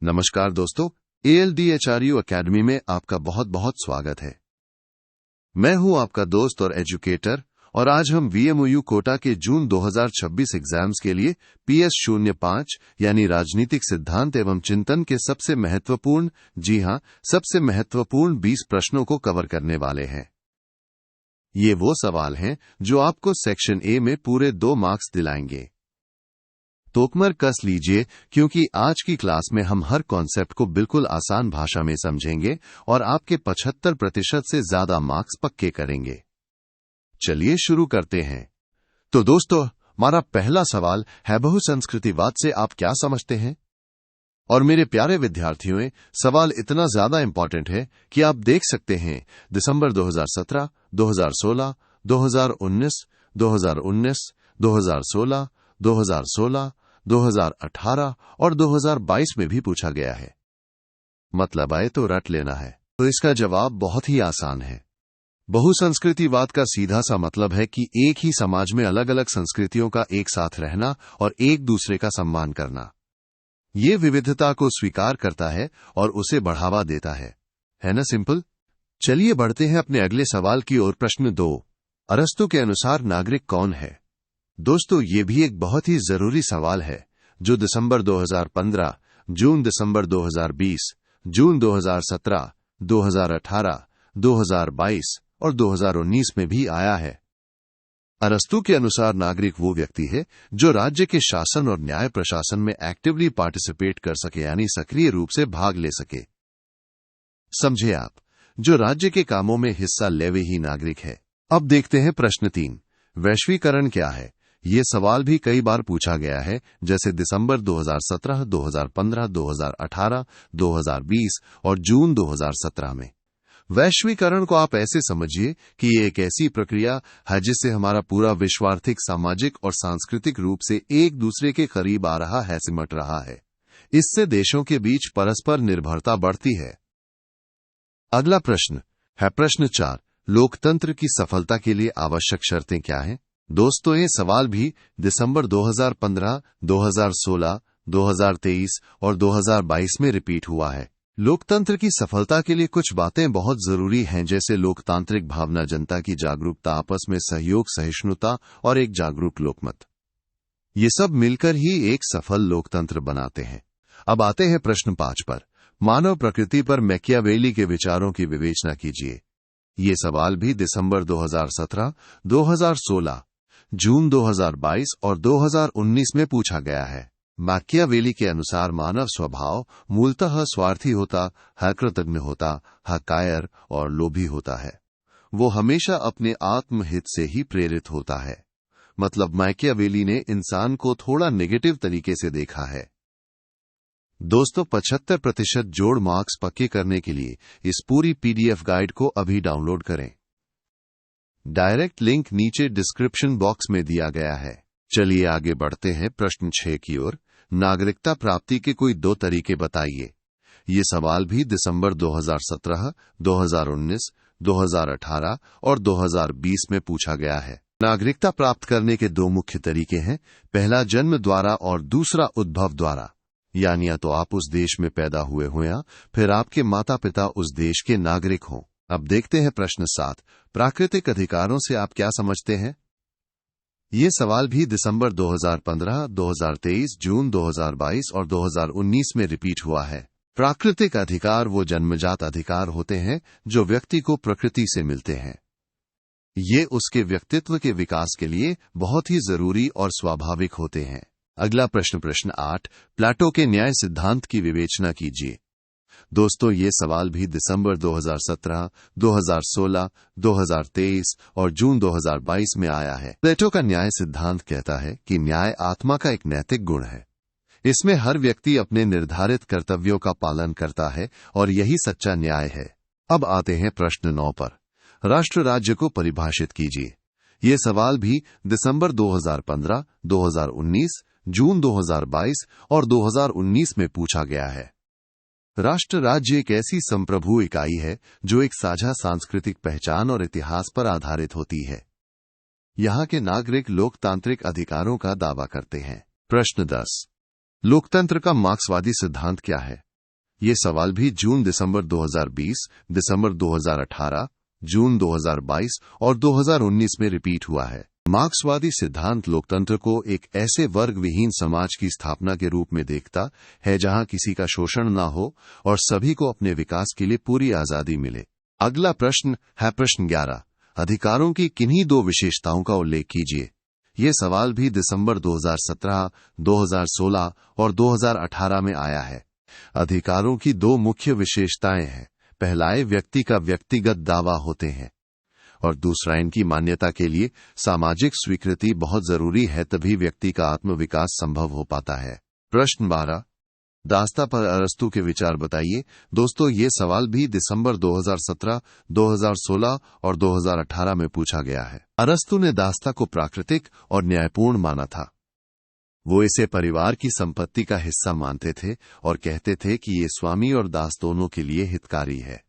नमस्कार दोस्तों, ALDHRU academy में आपका बहुत बहुत स्वागत है। मैं हूं आपका दोस्त और एजुकेटर और आज हम VMOU कोटा के जून 2026 एग्जाम्स के लिए PS05 यानी राजनीतिक सिद्धांत एवं चिंतन के सबसे महत्वपूर्ण, जी हां, सबसे महत्वपूर्ण 20 प्रश्नों को कवर करने वाले हैं। ये वो सवाल हैं जो आपको सेक्शन A में पूरे 2 मार्क्स दिलाएंगे। तोकमर कस लीजिए क्योंकि आज की क्लास में हम हर कॉन्सेप्ट को बिल्कुल आसान भाषा में समझेंगे और आपके 75% से ज्यादा मार्क्स पक्के करेंगे। चलिए शुरू करते हैं। तो दोस्तों, हमारा पहला सवाल है बहुसंस्कृतिवाद से आप क्या समझते हैं? और मेरे प्यारे विद्यार्थियों, सवाल इतना ज्यादा इंपॉर्टेंट है कि आप देख सकते हैं दिसंबर 2017, 2016, 2019, 2019, 2016, 2016, 2018 और 2022 में भी पूछा गया है। मतलब आए तो रट लेना है। तो इसका जवाब बहुत ही आसान है। बहुसंस्कृतिवाद का सीधा सा मतलब है कि एक ही समाज में अलग अलग संस्कृतियों का एक साथ रहना और एक दूसरे का सम्मान करना। ये विविधता को स्वीकार करता है और उसे बढ़ावा देता है ना सिंपल? चलिए बढ़ते हैं अपने अगले सवाल की ओर। प्रश्न 2, अरस्तु के अनुसार नागरिक कौन है? दोस्तों, ये भी एक बहुत ही जरूरी सवाल है जो दिसंबर 2015, जून दिसंबर 2020, जून 2017, 2018, 2022 और 2019 में भी आया है। अरस्तु के अनुसार नागरिक वो व्यक्ति है जो राज्य के शासन और न्याय प्रशासन में एक्टिवली पार्टिसिपेट कर सके, यानी सक्रिय रूप से भाग ले सके। समझे आप? जो राज्य के कामों में हिस्सा ले वे ही नागरिक है। अब देखते हैं प्रश्न 3, वैश्वीकरण क्या है? ये सवाल भी कई बार पूछा गया है, जैसे दिसंबर 2017, 2015, 2018, 2020 और जून 2017 में। वैश्वीकरण को आप ऐसे समझिए कि ये एक ऐसी प्रक्रिया है जिससे हमारा पूरा विश्व आर्थिक, सामाजिक और सांस्कृतिक रूप से एक दूसरे के करीब आ रहा है, सिमट रहा है। इससे देशों के बीच परस्पर निर्भरता बढ़ती है। अगला प्रश्न है प्रश्न 4, लोकतंत्र की सफलता के लिए आवश्यक शर्तें क्या हैं? दोस्तों, ये सवाल भी दिसंबर 2015, 2016, 2023 और 2022 में रिपीट हुआ है। लोकतंत्र की सफलता के लिए कुछ बातें बहुत जरूरी हैं, जैसे लोकतांत्रिक भावना, जनता की जागरूकता, आपस में सहयोग, सहिष्णुता और एक जागरूक लोकमत। ये सब मिलकर ही एक सफल लोकतंत्र बनाते हैं। अब आते हैं प्रश्न 5 पर। मानव प्रकृति पर मैकियावेली के विचारों की विवेचना कीजिए। ये सवाल भी दिसंबर 2017, 2016, जून 2022 और 2019 में पूछा गया है। मैकियावेली के अनुसार मानव स्वभाव मूलतः स्वार्थी होता है, कृतज्ञ होता है, कायर और लोभी होता है। वो हमेशा अपने आत्महित से ही प्रेरित होता है। मतलब मैकियावेली ने इंसान को थोड़ा नेगेटिव तरीके से देखा है। दोस्तों, 75% जोड़ मार्क्स पक्के करने के लिए इस पूरी PDF गाइड को अभी डाउनलोड करें। डायरेक्ट लिंक नीचे डिस्क्रिप्शन बॉक्स में दिया गया है। चलिए आगे बढ़ते हैं प्रश्न 6 की ओर। नागरिकता प्राप्ति के कोई 2 तरीके बताइए। ये सवाल भी दिसंबर 2017, 2019, 2018 और 2020 में पूछा गया है। नागरिकता प्राप्त करने के 2 मुख्य तरीके हैं। पहला जन्म द्वारा और दूसरा उद्भव द्वारा, यानी या तो आप उस देश में पैदा हुए हों या फिर आपके माता पिता उस देश के नागरिक हों। अब देखते हैं प्रश्न 7, प्राकृतिक अधिकारों से आप क्या समझते हैं? ये सवाल भी दिसंबर 2015, 2023, जून 2022 और 2019 में रिपीट हुआ है। प्राकृतिक अधिकार वो जन्मजात अधिकार होते हैं जो व्यक्ति को प्रकृति से मिलते हैं। ये उसके व्यक्तित्व के विकास के लिए बहुत ही जरूरी और स्वाभाविक होते हैं। अगला प्रश्न 8, प्लेटो के न्याय सिद्धांत की विवेचना कीजिए। दोस्तों, ये सवाल भी दिसंबर 2017, 2016, 2023 और जून 2022 में आया है। प्लेटो का न्याय सिद्धांत कहता है कि न्याय आत्मा का एक नैतिक गुण है। इसमें हर व्यक्ति अपने निर्धारित कर्तव्यों का पालन करता है और यही सच्चा न्याय है। अब आते हैं प्रश्न 9 पर। राष्ट्र राज्य को परिभाषित कीजिए। ये सवाल भी दिसंबर 2015, 2019, जून 2022 और 2019 में पूछा गया है। राष्ट्र राज्य एक ऐसी संप्रभु इकाई है जो एक साझा सांस्कृतिक पहचान और इतिहास पर आधारित होती है। यहाँ के नागरिक लोकतांत्रिक अधिकारों का दावा करते हैं। प्रश्न 10, लोकतंत्र का मार्क्सवादी सिद्धांत क्या है? ये सवाल भी जून दिसंबर 2020, दिसंबर 2018, जून 2022 और 2019 में रिपीट हुआ है। मार्क्सवादी सिद्धांत लोकतंत्र को एक ऐसे वर्ग विहीन समाज की स्थापना के रूप में देखता है जहां किसी का शोषण न हो और सभी को अपने विकास के लिए पूरी आजादी मिले। अगला प्रश्न है प्रश्न 11। अधिकारों की किन्हीं दो विशेषताओं का उल्लेख कीजिए। ये सवाल भी दिसंबर 2017, 2016 और 2018 में आया है। अधिकारों की दो मुख्य विशेषताएं हैं। पहला व्यक्ति का व्यक्तिगत दावा होते हैं और दूसरा इनकी मान्यता के लिए सामाजिक स्वीकृति बहुत जरूरी है, तभी व्यक्ति का आत्मविकास संभव हो पाता है। प्रश्न 12। दास्ता पर अरस्तू के विचार बताइए। दोस्तों, ये सवाल भी दिसंबर 2017, 2016 और 2018 में पूछा गया है। अरस्तू ने दास्ता को प्राकृतिक और न्यायपूर्ण माना था। वो इसे परिवार की संपत्ति का हिस्सा मानते थे और कहते थे कि ये स्वामी और दास दोनों के लिए हितकारी है।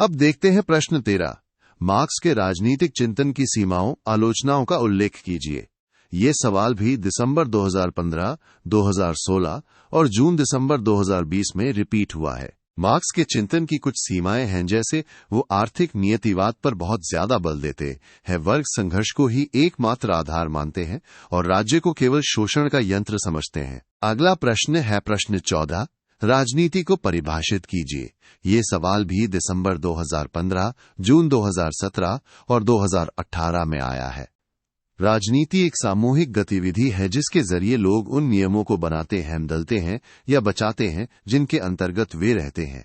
अब देखते हैं प्रश्न 13। मार्क्स के राजनीतिक चिंतन की सीमाओं, आलोचनाओं का उल्लेख कीजिए। ये सवाल भी दिसंबर 2015, 2016 और जून दिसंबर 2020 में रिपीट हुआ है। मार्क्स के चिंतन की कुछ सीमाएं हैं, जैसे वो आर्थिक नियतिवाद पर बहुत ज्यादा बल देते हैं, वर्ग संघर्ष को ही एकमात्र आधार मानते हैं और राज्य को केवल शोषण का यंत्र समझते हैं। अगला प्रश्न है प्रश्न 14। राजनीति को परिभाषित कीजिए। ये सवाल भी दिसंबर 2015, जून 2017 और 2018 में आया है। राजनीति एक सामूहिक गतिविधि है जिसके जरिए लोग उन नियमों को बनाते हैं, बदलते हैं या बचाते हैं जिनके अंतर्गत वे रहते हैं।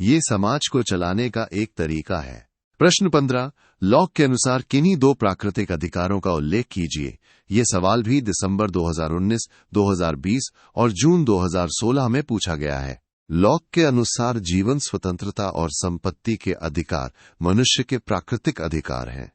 ये समाज को चलाने का एक तरीका है। प्रश्न 15। लॉक के अनुसार किन्हीं दो प्राकृतिक अधिकारों का उल्लेख कीजिए। ये सवाल भी दिसंबर 2019, 2020 और जून 2016 में पूछा गया है। लॉक के अनुसार जीवन, स्वतंत्रता और संपत्ति के अधिकार मनुष्य के प्राकृतिक अधिकार हैं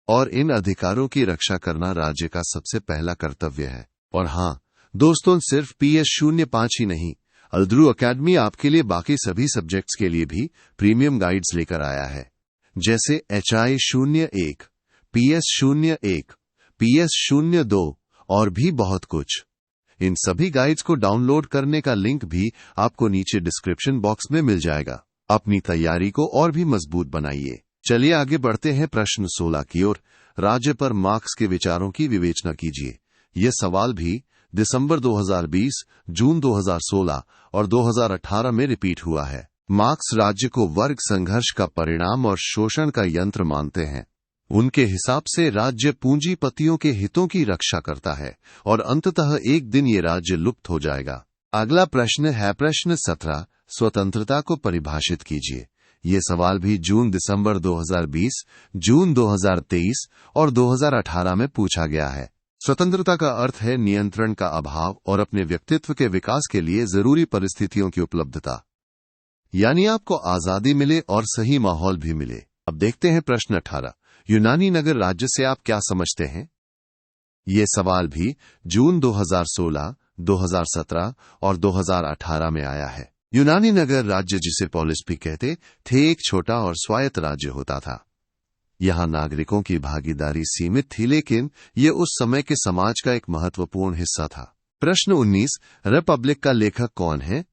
और इन अधिकारों की रक्षा करना राज्य का सबसे पहला कर्तव्य है। और हां दोस्तों, सिर्फ PS05 ही नहीं, अल्द्रू अकेडमी आपके लिए बाकी सभी सब्जेक्ट्स के लिए भी प्रीमियम गाइड्स लेकर आया है, जैसे HI01, PS01, PS02 और भी बहुत कुछ। इन सभी गाइड्स को डाउनलोड करने का लिंक भी आपको नीचे डिस्क्रिप्शन बॉक्स में मिल जाएगा। अपनी तैयारी को और भी मजबूत बनाइए। चलिए आगे बढ़ते हैं प्रश्न 16 की ओर। राज्य पर मार्क्स के विचारों की विवेचना कीजिए। यह सवाल भी दिसंबर 2020, जून 2016 और 2018 में रिपीट हुआ है। मार्क्स राज्य को वर्ग संघर्ष का परिणाम और शोषण का यंत्र मानते हैं। उनके हिसाब से राज्य पूंजीपतियों के हितों की रक्षा करता है और अंततः एक दिन ये राज्य लुप्त हो जाएगा। अगला प्रश्न है प्रश्न 17। स्वतंत्रता को परिभाषित कीजिए। ये सवाल भी जून दिसंबर 2020, जून 2023 और 2018 में पूछा गया है। स्वतंत्रता का अर्थ है नियंत्रण का अभाव और अपने व्यक्तित्व के विकास के लिए जरूरी परिस्थितियों की उपलब्धता, यानी आपको आजादी मिले और सही माहौल भी मिले। अब देखते हैं प्रश्न 18। यूनानी नगर राज्य से आप क्या समझते हैं? ये सवाल भी जून 2016, 2017 और 2018 में आया है। यूनानी नगर राज्य, जिसे पोलिस भी कहते थे, एक छोटा और स्वायत्त राज्य होता था। यहां नागरिकों की भागीदारी सीमित थी, लेकिन ये उस समय के समाज का एक महत्वपूर्ण हिस्सा था। प्रश्न 19। रिपब्लिक का लेखक कौन है?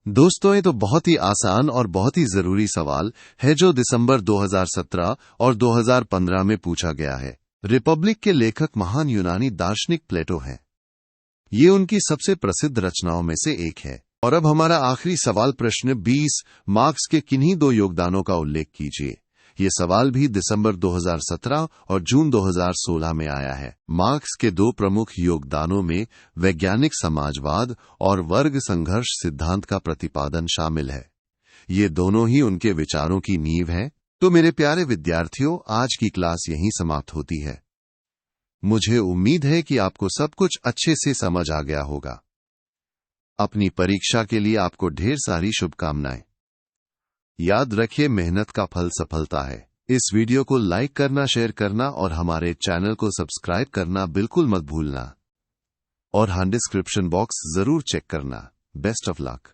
दोस्तों, ये तो बहुत ही आसान और बहुत ही जरूरी सवाल है जो दिसंबर 2017 और 2015 में पूछा गया है। रिपब्लिक के लेखक महान यूनानी दार्शनिक प्लेटो हैं। ये उनकी सबसे प्रसिद्ध रचनाओं में से एक है। और अब हमारा आखिरी सवाल प्रश्न 20। मार्क्स के किन्हीं दो योगदानों का उल्लेख कीजिए। ये सवाल भी दिसंबर 2017 और जून 2016 में आया है। मार्क्स के दो प्रमुख योगदानों में वैज्ञानिक समाजवाद और वर्ग संघर्ष सिद्धांत का प्रतिपादन शामिल है। ये दोनों ही उनके विचारों की नींव है। तो मेरे प्यारे विद्यार्थियों, आज की क्लास यहीं समाप्त होती है। मुझे उम्मीद है कि आपको सब कुछ अच्छे से समझ आ गया होगा। अपनी परीक्षा के लिए आपको ढेर सारी शुभकामनाएं। याद रखिए, मेहनत का फल सफलता है। इस वीडियो को लाइक करना, शेयर करना और हमारे चैनल को सब्सक्राइब करना बिल्कुल मत भूलना। और हाँ, डिस्क्रिप्शन बॉक्स जरूर चेक करना। Best of luck.